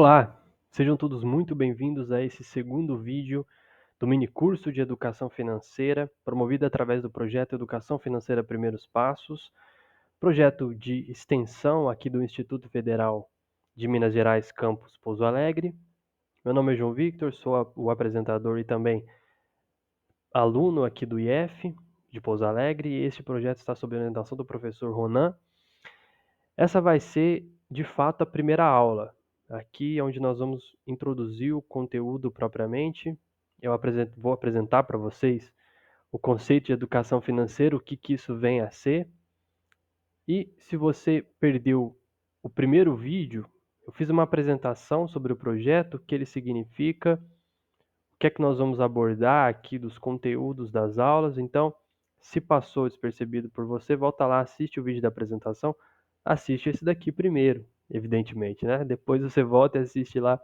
Olá, sejam todos muito bem-vindos a esse segundo vídeo do mini curso de Educação Financeira, promovido através do projeto Educação Financeira Primeiros Passos, projeto de extensão aqui do Instituto Federal de Minas Gerais, campus Pouso Alegre. Meu nome é João Victor, sou o apresentador e também aluno aqui do IF de Pouso Alegre, e este projeto está sob a orientação do professor Ronan. Essa vai ser, de fato, a primeira aula. Aqui é onde nós vamos introduzir o conteúdo propriamente. Vou apresentar para vocês o conceito de educação financeira, o que isso vem a ser. E se você perdeu o primeiro vídeo, eu fiz uma apresentação sobre o projeto, o que ele significa, o que é que nós vamos abordar aqui dos conteúdos das aulas. Então, se passou despercebido por você, volta lá, assiste o vídeo da apresentação, assiste esse daqui primeiro, evidentemente, né? Depois você volta e assiste lá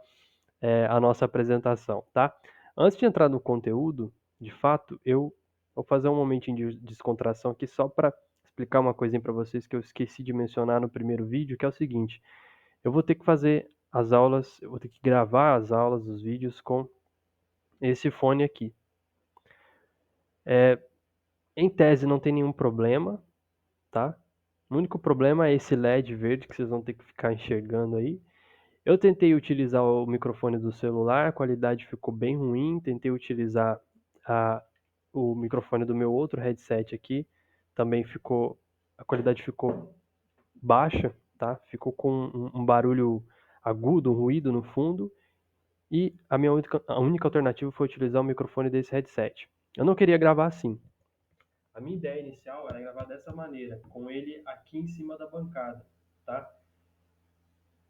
a nossa apresentação, tá? Antes de entrar no conteúdo, de fato, eu vou fazer um momentinho de descontração aqui só para explicar uma coisinha para vocês que eu esqueci de mencionar no primeiro vídeo, que é o seguinte: eu vou ter que fazer as aulas, eu vou ter que gravar as aulas, os vídeos com esse fone aqui. Em tese não tem nenhum problema, tá? O único problema é esse LED verde que vocês vão ter que ficar enxergando aí. Eu tentei utilizar o microfone do celular, a qualidade ficou bem ruim. Tentei utilizar o microfone do meu outro headset aqui, também a qualidade ficou baixa, tá? Ficou com um barulho agudo, um ruído no fundo. E a única alternativa foi utilizar o microfone desse headset. Eu não queria gravar assim. A minha ideia inicial era gravar dessa maneira, com ele aqui em cima da bancada, tá?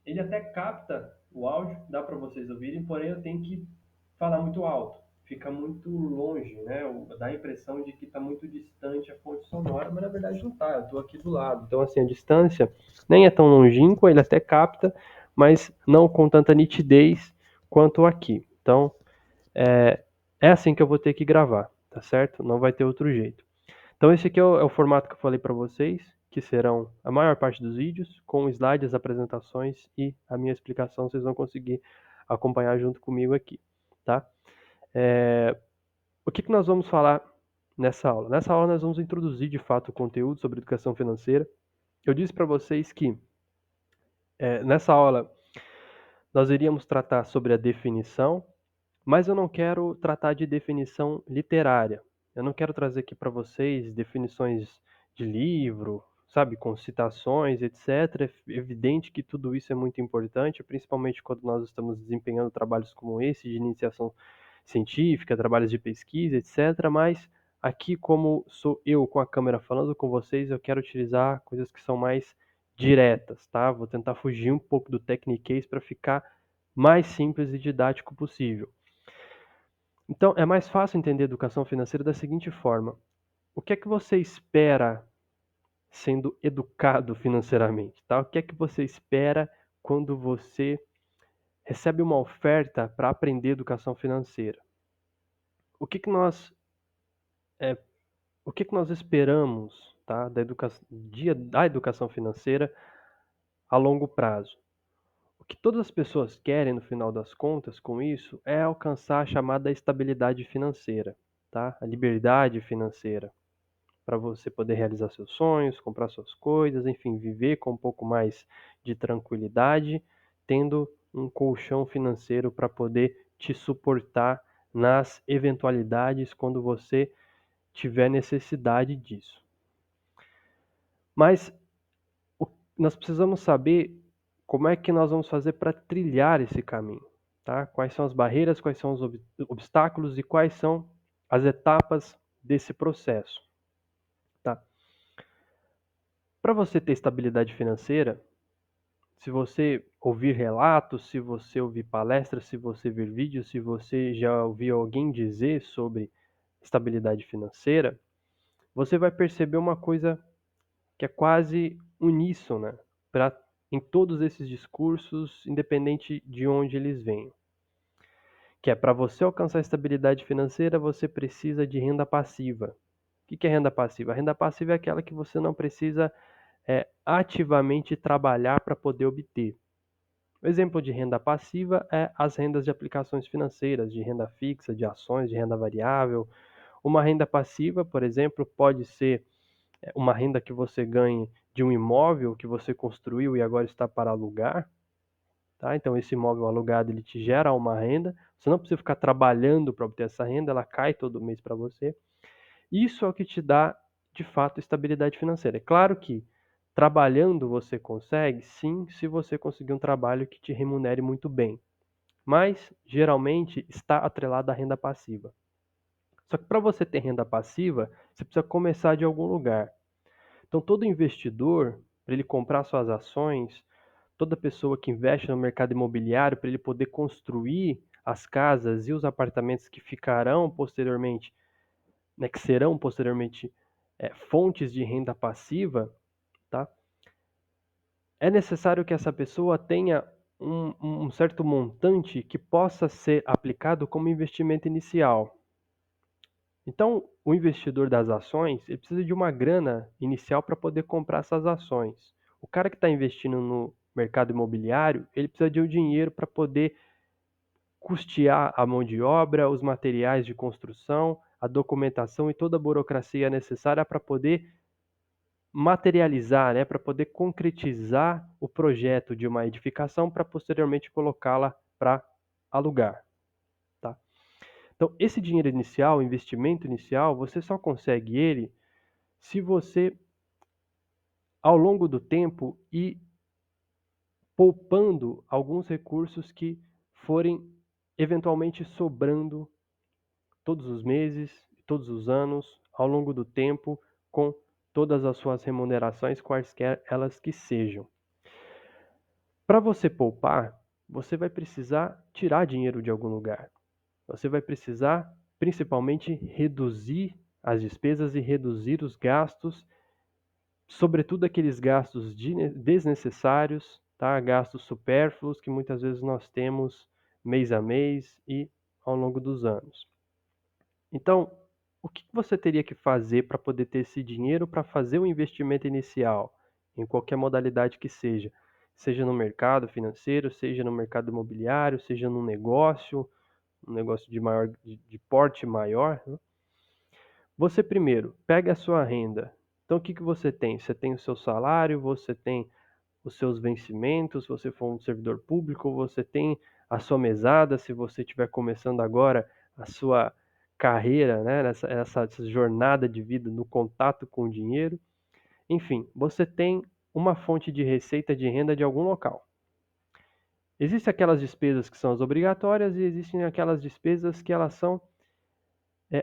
Ele até capta o áudio, dá para vocês ouvirem, porém eu tenho que falar muito alto. Fica muito longe, né? Dá a impressão de que está muito distante a fonte sonora, mas na verdade não está, eu estou aqui do lado. Então, assim, a distância nem é tão longínqua, ele até capta, mas não com tanta nitidez quanto aqui. Então, é assim que eu vou ter que gravar, tá certo? Não vai ter outro jeito. Então esse aqui é o formato que eu falei para vocês, que serão a maior parte dos vídeos, com slides, apresentações e a minha explicação, vocês vão conseguir acompanhar junto comigo aqui, tá? O que nós vamos falar nessa aula? Nessa aula nós vamos introduzir de fato o conteúdo sobre educação financeira. Eu disse para vocês que nessa aula nós iríamos tratar sobre a definição, mas eu não quero tratar de definição literária. Eu não quero trazer aqui para vocês definições de livro, sabe, com citações, etc. É evidente que tudo isso é muito importante, principalmente quando nós estamos desempenhando trabalhos como esse, de iniciação científica, trabalhos de pesquisa, etc. Mas aqui, como sou eu com a câmera falando com vocês, eu quero utilizar coisas que são mais diretas, tá? Vou tentar fugir um pouco do techniquez para ficar mais simples e didático possível. Então, é mais fácil entender educação financeira da seguinte forma: o que é que você espera sendo educado financeiramente, tá? O que é que você espera quando você recebe uma oferta para aprender educação financeira? O que que nós, é, o que que nós esperamos, tá, da educação financeira a longo prazo? O que todas as pessoas querem, no final das contas, com isso, é alcançar a chamada estabilidade financeira, tá? A liberdade financeira, para você poder realizar seus sonhos, comprar suas coisas, enfim, viver com um pouco mais de tranquilidade, tendo um colchão financeiro para poder te suportar nas eventualidades quando você tiver necessidade disso. Mas nós precisamos saber como é que nós vamos fazer para trilhar esse caminho, tá? Quais são as barreiras, quais são os obstáculos e quais são as etapas desse processo, tá? Para você ter estabilidade financeira, se você ouvir relatos, se você ouvir palestras, se você ver vídeos, se você já ouviu alguém dizer sobre estabilidade financeira, você vai perceber uma coisa que é quase uníssona em todos esses discursos, independente de onde eles venham. Que é para você alcançar a estabilidade financeira, você precisa de renda passiva. O que é renda passiva? A renda passiva é aquela que você não precisa ativamente trabalhar para poder obter. O exemplo de renda passiva é as rendas de aplicações financeiras, de renda fixa, de ações, de renda variável. Uma renda passiva, por exemplo, pode ser uma renda que você ganhe de um imóvel que você construiu e agora está para alugar, tá? Então esse imóvel alugado ele te gera uma renda, você não precisa ficar trabalhando para obter essa renda, ela cai todo mês para você. Isso é o que te dá, de fato, estabilidade financeira. É claro que trabalhando você consegue, sim, se você conseguir um trabalho que te remunere muito bem, mas geralmente está atrelado à renda passiva. Só que para você ter renda passiva, você precisa começar de algum lugar. Então, todo investidor, para ele comprar suas ações, toda pessoa que investe no mercado imobiliário, para ele poder construir as casas e os apartamentos que ficarão posteriormente, né, que serão posteriormente fontes de renda passiva, tá? É necessário que essa pessoa tenha um certo montante que possa ser aplicado como investimento inicial. Então, o investidor das ações, ele precisa de uma grana inicial para poder comprar essas ações. O cara que está investindo no mercado imobiliário, ele precisa de um dinheiro para poder custear a mão de obra, os materiais de construção, a documentação e toda a burocracia necessária para poder materializar, né, para poder concretizar o projeto de uma edificação para posteriormente colocá-la para alugar, tá? Então, esse dinheiro inicial, investimento inicial, você só consegue ele se você, ao longo do tempo, ir poupando alguns recursos que forem eventualmente sobrando todos os meses, todos os anos, ao longo do tempo, com todas as suas remunerações, quaisquer elas que sejam. Para você poupar, você vai precisar tirar dinheiro de algum lugar. Você vai precisar, principalmente, reduzir as despesas e reduzir os gastos, sobretudo aqueles gastos desnecessários, tá? Gastos supérfluos que muitas vezes nós temos mês a mês e ao longo dos anos. Então, o que você teria que fazer para poder ter esse dinheiro para fazer o investimento inicial, em qualquer modalidade que seja? Seja no mercado financeiro, seja no mercado imobiliário, seja num negócio, um negócio de porte maior, né? Você primeiro pega a sua renda. Então, o que você tem? Você tem o seu salário, você tem os seus vencimentos, se você for um servidor público, você tem a sua mesada, se você estiver começando agora a sua carreira, né, essa jornada de vida no contato com o dinheiro. Enfim, você tem uma fonte de receita de renda de algum local. Existem aquelas despesas que são as obrigatórias e existem aquelas despesas que elas são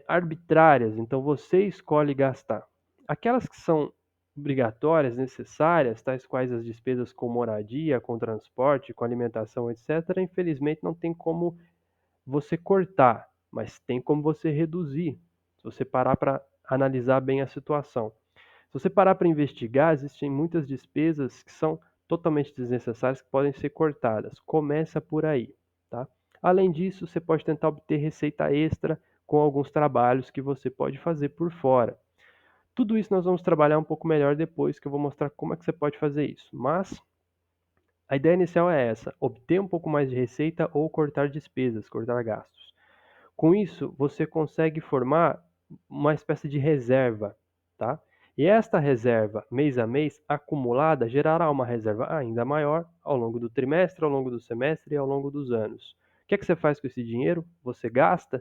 arbitrárias, então você escolhe gastar. Aquelas que são obrigatórias, necessárias, tais quais as despesas com moradia, com transporte, com alimentação, etc., infelizmente não tem como você cortar, mas tem como você reduzir, se você parar para analisar bem a situação. Se você parar para investigar, existem muitas despesas que são totalmente desnecessárias que podem ser cortadas. Começa por aí, tá? Além disso, você pode tentar obter receita extra com alguns trabalhos que você pode fazer por fora. Tudo isso nós vamos trabalhar um pouco melhor depois, que eu vou mostrar como é que você pode fazer isso. Mas a ideia inicial é essa: obter um pouco mais de receita ou cortar despesas, cortar gastos. Com isso, você consegue formar uma espécie de reserva, tá? E esta reserva, mês a mês, acumulada, gerará uma reserva ainda maior ao longo do trimestre, ao longo do semestre e ao longo dos anos. O que é que você faz com esse dinheiro? Você gasta?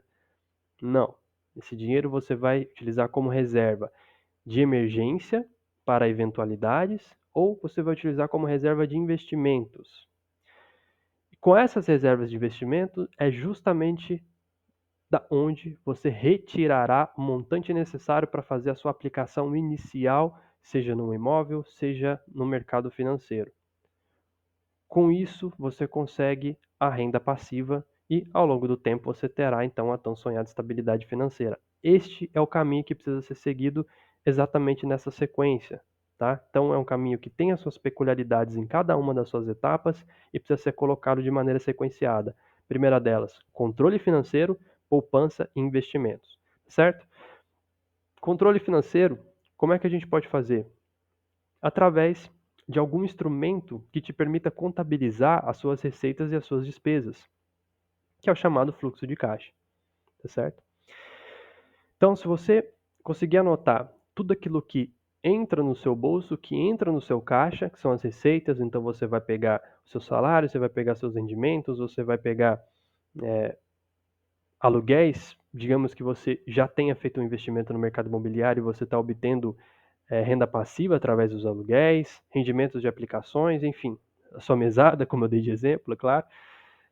Não. Esse dinheiro você vai utilizar como reserva de emergência para eventualidades ou você vai utilizar como reserva de investimentos. E com essas reservas de investimento é justamente da onde você retirará o montante necessário para fazer a sua aplicação inicial, seja no imóvel, seja no mercado financeiro. Com isso, você consegue a renda passiva e, ao longo do tempo, você terá então a tão sonhada estabilidade financeira. Este é o caminho que precisa ser seguido exatamente nessa sequência, tá? Então, é um caminho que tem as suas peculiaridades em cada uma das suas etapas e precisa ser colocado de maneira sequenciada. Primeira delas, controle financeiro, poupança e investimentos, certo? Controle financeiro, como é que a gente pode fazer? Através de algum instrumento que te permita contabilizar as suas receitas e as suas despesas, que é o chamado fluxo de caixa, tá certo? Então, se você conseguir anotar tudo aquilo que entra no seu bolso, que entra no seu caixa, que são as receitas, então você vai pegar o seu salário, você vai pegar seus rendimentos, você vai pegar aluguéis, digamos que você já tenha feito um investimento no mercado imobiliário e você está obtendo renda passiva através dos aluguéis, rendimentos de aplicações, enfim, a sua mesada, como eu dei de exemplo, é claro.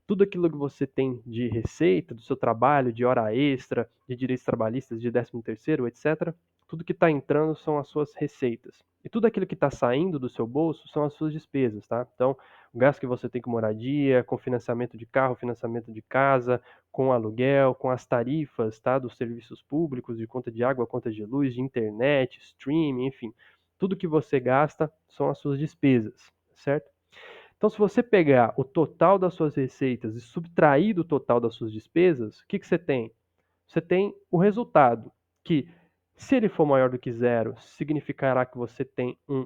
Tudo aquilo que você tem de receita, do seu trabalho, de hora extra, de direitos trabalhistas, de 13º, etc., tudo que está entrando são as suas receitas. E tudo aquilo que está saindo do seu bolso são as suas despesas, tá? Então, o gasto que você tem com moradia, com financiamento de carro, financiamento de casa, com aluguel, com as tarifas, tá? Dos serviços públicos, de conta de água, conta de luz, de internet, streaming, enfim. Tudo que você gasta são as suas despesas, certo? Então, se você pegar o total das suas receitas e subtrair do total das suas despesas, o que você tem? Você tem o resultado, que se ele for maior do que zero, significará que você tem um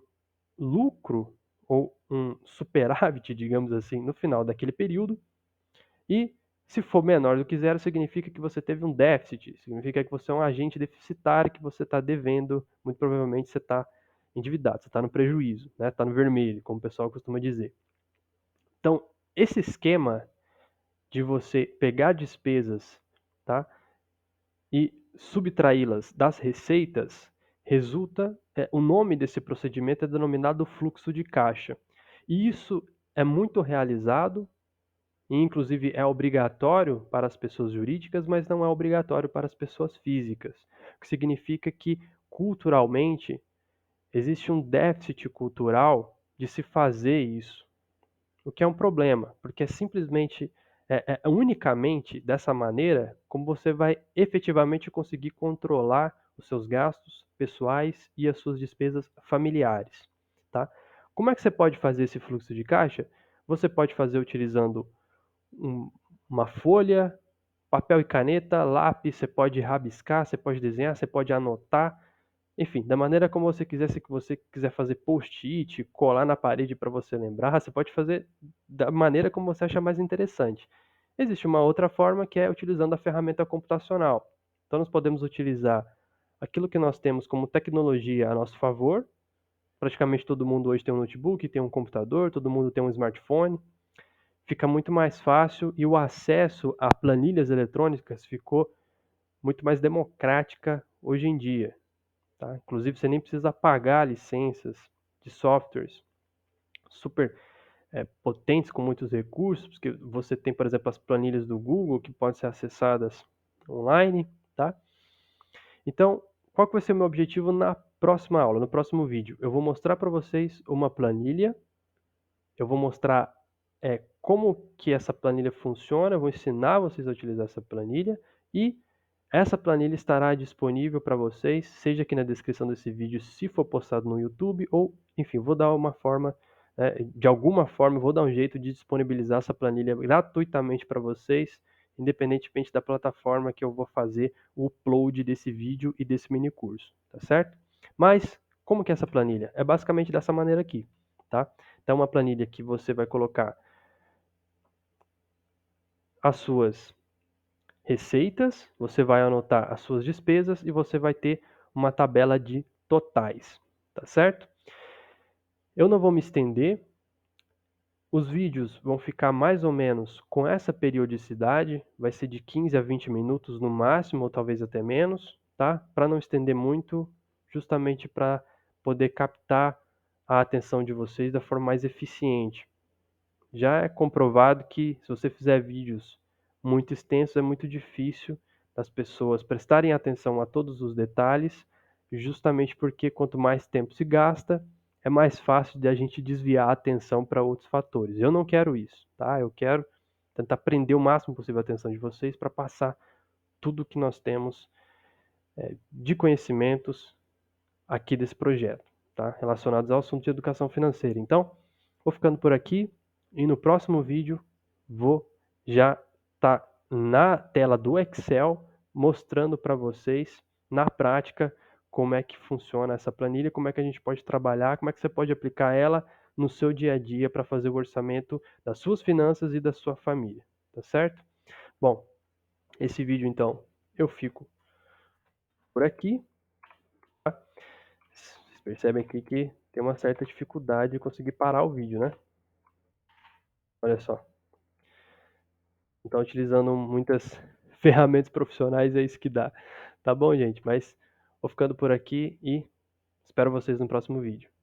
lucro ou um superávit, digamos assim, no final daquele período. E se for menor do que zero, significa que você teve um déficit, significa que você é um agente deficitário, que você está devendo, muito provavelmente você está endividado, você está no prejuízo, né? Está no vermelho, como o pessoal costuma dizer. Então, esse esquema de você pegar despesas, tá, e subtraí-las das receitas, resulta, o nome desse procedimento é denominado fluxo de caixa. E isso é muito realizado e inclusive é obrigatório para as pessoas jurídicas, mas não é obrigatório para as pessoas físicas, o que significa que culturalmente existe um déficit cultural de se fazer isso. O que é um problema, porque é simplesmente, unicamente dessa maneira como você vai efetivamente conseguir controlar os seus gastos pessoais e as suas despesas familiares, tá? Como é que você pode fazer esse fluxo de caixa? Você pode fazer utilizando uma folha, papel e caneta, lápis, você pode rabiscar, você pode desenhar, você pode anotar, enfim, da maneira como você quiser, se você quiser fazer post-it, colar na parede para você lembrar, você pode fazer da maneira como você achar mais interessante. Existe uma outra forma que é utilizando a ferramenta computacional. Então nós podemos utilizar aquilo que nós temos como tecnologia a nosso favor. Praticamente todo mundo hoje tem um notebook, tem um computador, todo mundo tem um smartphone. Fica muito mais fácil e o acesso a planilhas eletrônicas ficou muito mais democrática hoje em dia. Tá? Inclusive, você nem precisa pagar licenças de softwares super potentes com muitos recursos, porque você tem, por exemplo, as planilhas do Google que podem ser acessadas online. Tá? Então, qual que vai ser o meu objetivo na próxima aula, no próximo vídeo? Eu vou mostrar para vocês uma planilha, eu vou mostrar como que essa planilha funciona, eu vou ensinar vocês a utilizar essa planilha e essa planilha estará disponível para vocês, seja aqui na descrição desse vídeo, se for postado no YouTube, ou, enfim, vou dar uma forma, de alguma forma, vou dar um jeito de disponibilizar essa planilha gratuitamente para vocês, independentemente da plataforma que eu vou fazer o upload desse vídeo e desse mini curso, tá certo? Mas, como que é essa planilha? É basicamente dessa maneira aqui, tá? Então, uma planilha que você vai colocar as suas receitas, você vai anotar as suas despesas e você vai ter uma tabela de totais, tá certo? Eu não vou me estender, os vídeos vão ficar mais ou menos com essa periodicidade, vai ser de 15 a 20 minutos no máximo, ou talvez até menos, tá? Para não estender muito, justamente para poder captar a atenção de vocês da forma mais eficiente. Já é comprovado que se você fizer vídeos muito extensos, é muito difícil das pessoas prestarem atenção a todos os detalhes, justamente porque quanto mais tempo se gasta, é mais fácil de a gente desviar a atenção para outros fatores. Eu não quero isso, tá? Eu quero tentar prender o máximo possível a atenção de vocês para passar tudo que nós temos de conhecimentos aqui desse projeto, tá? Relacionados ao assunto de educação financeira. Então, vou ficando por aqui e no próximo vídeo vou já estar na tela do Excel mostrando para vocês na prática como é que funciona essa planilha, como é que a gente pode trabalhar, como é que você pode aplicar ela no seu dia a dia para fazer o orçamento das suas finanças e da sua família, tá certo? Bom, esse vídeo então eu fico por aqui. Vocês percebem aqui que tem uma certa dificuldade de conseguir parar o vídeo, né? Olha só. Então, utilizando muitas ferramentas profissionais, é isso que dá. Tá bom, gente? Mas vou ficando por aqui e espero vocês no próximo vídeo.